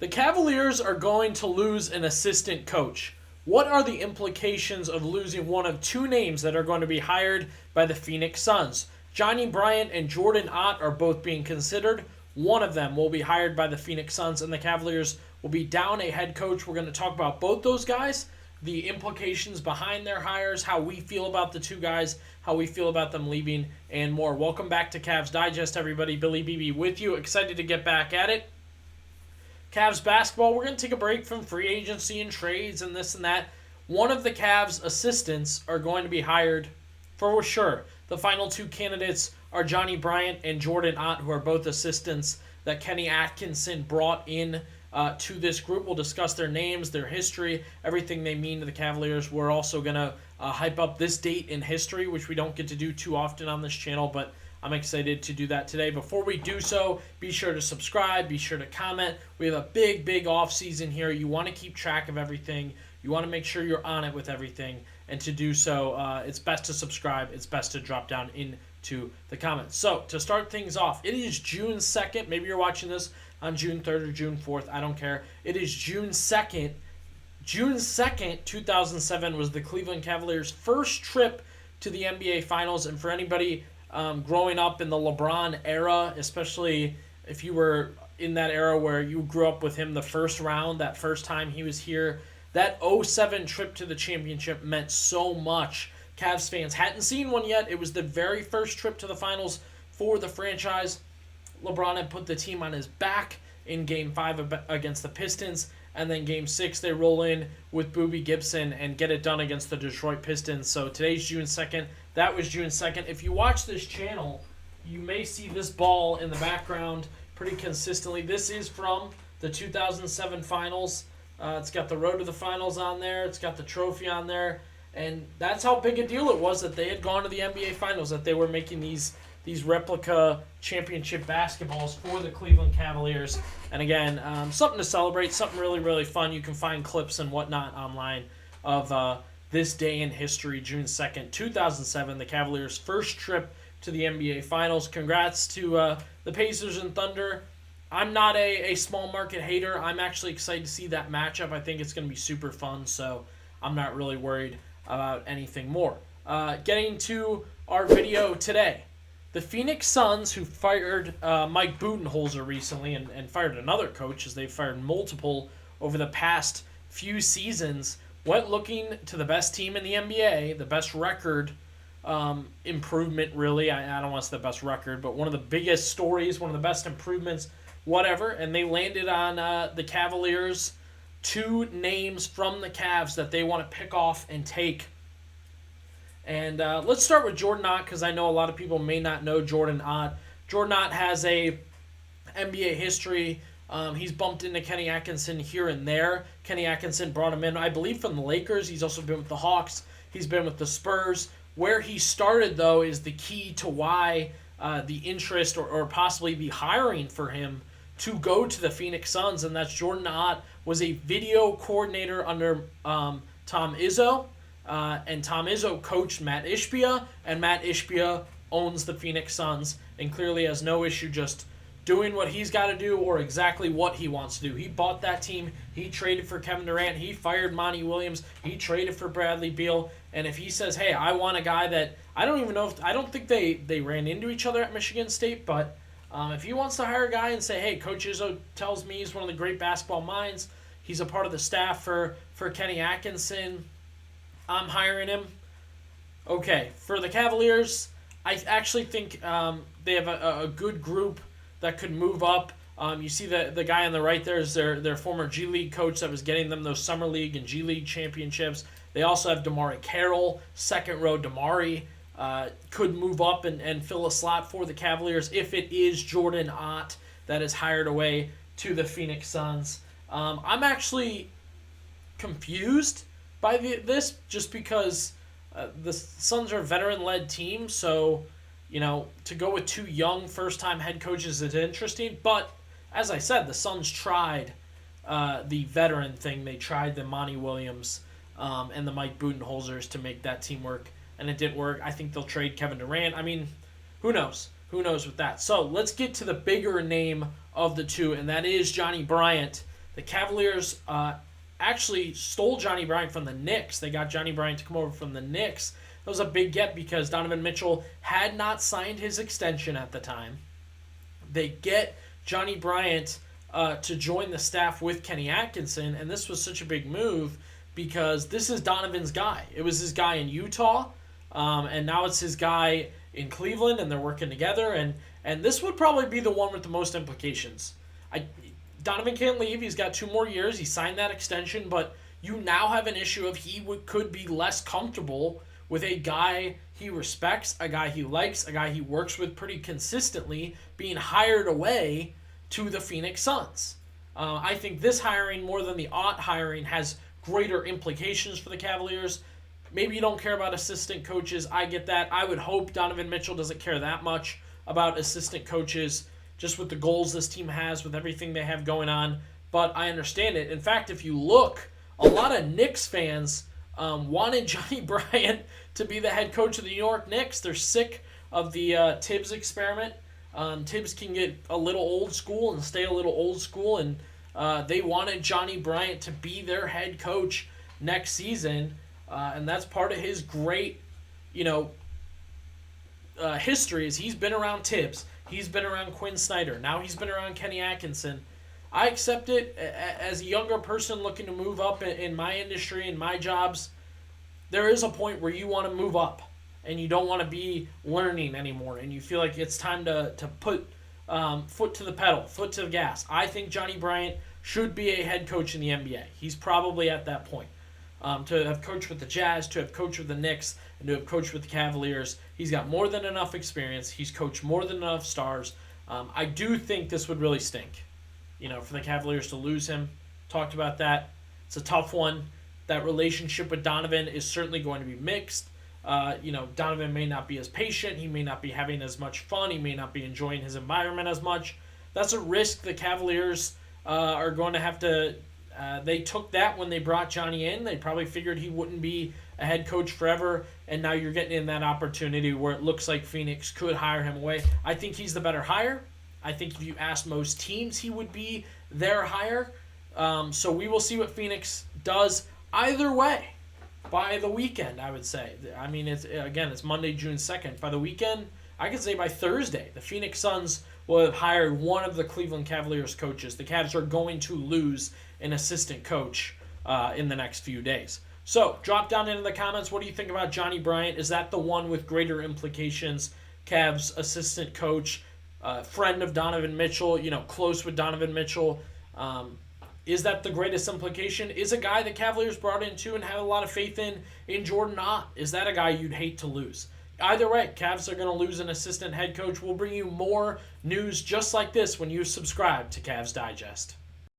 The Cavaliers are going to lose an assistant coach. What are the implications of losing one of two names that are going to be hired by the Phoenix Suns? Johnny Bryant and Jordan Ott are both being considered. One of them will be hired by the Phoenix Suns, and the Cavaliers will be down a head coach. We're going to talk about both those guys, the implications behind their hires, how we feel about the two guys, how we feel about them leaving, and more. Welcome back to Cavs Digest, everybody. Billy BB with you. Excited to get back at it. Cavs basketball, we're going to take a break from free agency and trades and this and that. One of the Cavs assistants are going to be hired for sure. The final two candidates are Johnny Bryant and Jordan Ott, who are both assistants that Kenny Atkinson brought in to this group. We'll discuss their names, their history, everything they mean to the Cavaliers. We're also going to hype up this date in history, which we don't get to do too often on this channel, but I'm excited to do that today. Before we do so, be sure to subscribe, be sure to comment. We have a big off season here. You want to keep track of everything. You want to make sure you're on it with everything. And to do so, it's best to subscribe. It's best to drop down into the comments. So, to start things off, it is June 2nd. Maybe you're watching this on June 3rd or June 4th. I don't care. It is June 2nd. June 2nd, 2007 was the Cleveland Cavaliers' first trip to the NBA Finals. And for anybody growing up in the LeBron era, especially if you were in that era where you grew up with him the first round, that first time he was here, that 2007 trip to the championship meant so much. Cavs fans hadn't seen one yet. It was the very first trip to the finals for the franchise. LeBron had put the team on his back in Game 5 against the Pistons, and then Game 6 they roll in with Boobie Gibson and get it done against the Detroit Pistons. So today's June 2nd. That was June 2nd. If you watch this channel, you may see this ball in the background pretty consistently. This is from the 2007 finals. It's got the road to the finals on there. It's got the trophy on there. And that's how big a deal it was that they had gone to the NBA Finals, that they were making these replica championship basketballs for the Cleveland Cavaliers. And again, something to celebrate, something really fun. You can find clips and whatnot online of this day in history, June 2nd, 2007, the Cavaliers' first trip to the NBA Finals. Congrats to the Pacers and Thunder. I'm not a small market hater. I'm actually excited to see that matchup. I think it's going to be super fun, so I'm not really worried about anything more. Getting to our video today. The Phoenix Suns, who fired Mike Budenholzer recently and fired another coach, as they've fired multiple over the past few seasons, went looking to the best team in the NBA, the best record improvement, really. I don't want to say the best record, but one of the biggest stories, one of the best improvements, whatever. And they landed on the Cavaliers, two names from the Cavs that they want to pick off and take. And let's start with Jordan Ott, because I know a lot of people may not know Jordan Ott. Jordan Ott has a NBA history. He's bumped into Kenny Atkinson here and there. Kenny Atkinson brought him in, I believe, from the Lakers. He's also been with the Hawks. He's been with the Spurs. Where he started, though, is the key to why the interest or possibly the hiring for him to go to the Phoenix Suns, and that's Jordan Ott was a video coordinator under Tom Izzo. And Tom Izzo coached Matt Ishbia, and Matt Ishbia owns the Phoenix Suns and clearly has no issue just doing what he's got to do or exactly what he wants to do. He bought that team. He traded for Kevin Durant. He fired Monty Williams. He traded for Bradley Beal. And if he says, hey, I want a guy that I don't think they ran into each other at Michigan State, but if he wants to hire a guy and say, hey, Coach Izzo tells me he's one of the great basketball minds, he's a part of the staff for Kenny Atkinson, I'm hiring him. Okay, for the Cavaliers, I actually think they have a good group that could move up. You see the guy on the right there is their former G League coach that was getting them those Summer League and G League championships. They also have Damari Carroll, second row Damari, could move up and fill a slot for the Cavaliers if it is Jordan Ott that is hired away to the Phoenix Suns. I'm actually confused by this just because the Suns are a veteran-led team, so to go with two young first-time head coaches is interesting. But as I said, the Suns tried the veteran thing. They tried the Monty Williams and the Mike Budenholzers to make that team work, and it didn't work. I think they'll trade Kevin Durant. I mean, who knows? Who knows with that? So let's get to the bigger name of the two, and that is Johnny Bryant. The Cavaliers actually stole Johnny Bryant from the Knicks. They got Johnny Bryant to come over from the Knicks. That was a big get because Donovan Mitchell had not signed his extension at the time. They get Johnny Bryant to join the staff with Kenny Atkinson, and this was such a big move because this is Donovan's guy. It was his guy in Utah, and now it's his guy in Cleveland, and they're working together, and this would probably be the one with the most implications. Donovan can't leave. He's got 2 more years. He signed that extension, but you now have an issue of could be less comfortable with a guy he respects, a guy he likes, a guy he works with pretty consistently, being hired away to the Phoenix Suns. I think this hiring, more than the Ott hiring, has greater implications for the Cavaliers. Maybe you don't care about assistant coaches. I get that. I would hope Donovan Mitchell doesn't care that much about assistant coaches, just with the goals this team has, with everything they have going on. But I understand it. In fact, if you look, a lot of Knicks fans wanted Johnny Bryant to be the head coach of the New York Knicks. They're sick of the Tibbs experiment. Tibbs can get a little old school and stay a little old school, and they wanted Johnny Bryant to be their head coach next season, and that's part of his great, history. Is he's been around Tibbs, he's been around Quinn Snyder, now he's been around Kenny Atkinson. I accept it as a younger person looking to move up in my industry and my jobs. There is a point where you want to move up and you don't want to be learning anymore, and you feel like it's time to put foot to the pedal, foot to the gas. I think Johnny Bryant should be a head coach in the NBA. He's probably at that point. To have coached with the Jazz, to have coached with the Knicks, and to have coached with the Cavaliers, he's got more than enough experience. He's coached more than enough stars. I do think this would really stink, for the Cavaliers to lose him. Talked about that. It's a tough one. That relationship with Donovan is certainly going to be mixed. Donovan may not be as patient. He may not be having as much fun. He may not be enjoying his environment as much. That's a risk the Cavaliers are going to have to. They took that when they brought Johnny in. They probably figured he wouldn't be a head coach forever, and now you're getting in that opportunity where it looks like Phoenix could hire him away. I think he's the better hire. I think if you asked most teams, he would be their hire. So we will see what Phoenix does either way. By the weekend, I would say. I mean, it's Monday, June 2nd. By the weekend, I could say by Thursday, the Phoenix Suns will have hired one of the Cleveland Cavaliers coaches. The Cavs are going to lose an assistant coach in the next few days. So, drop down into the comments. What do you think about Johnny Bryant? Is that the one with greater implications? Cavs assistant coach, friend of Donovan Mitchell, close with Donovan Mitchell. Is that the greatest implication? Is a guy the Cavaliers brought in too and have a lot of faith in Jordan Ott? Is that a guy you'd hate to lose? Either way, Cavs are going to lose an assistant head coach. We'll bring you more news just like this when you subscribe to Cavs Digest.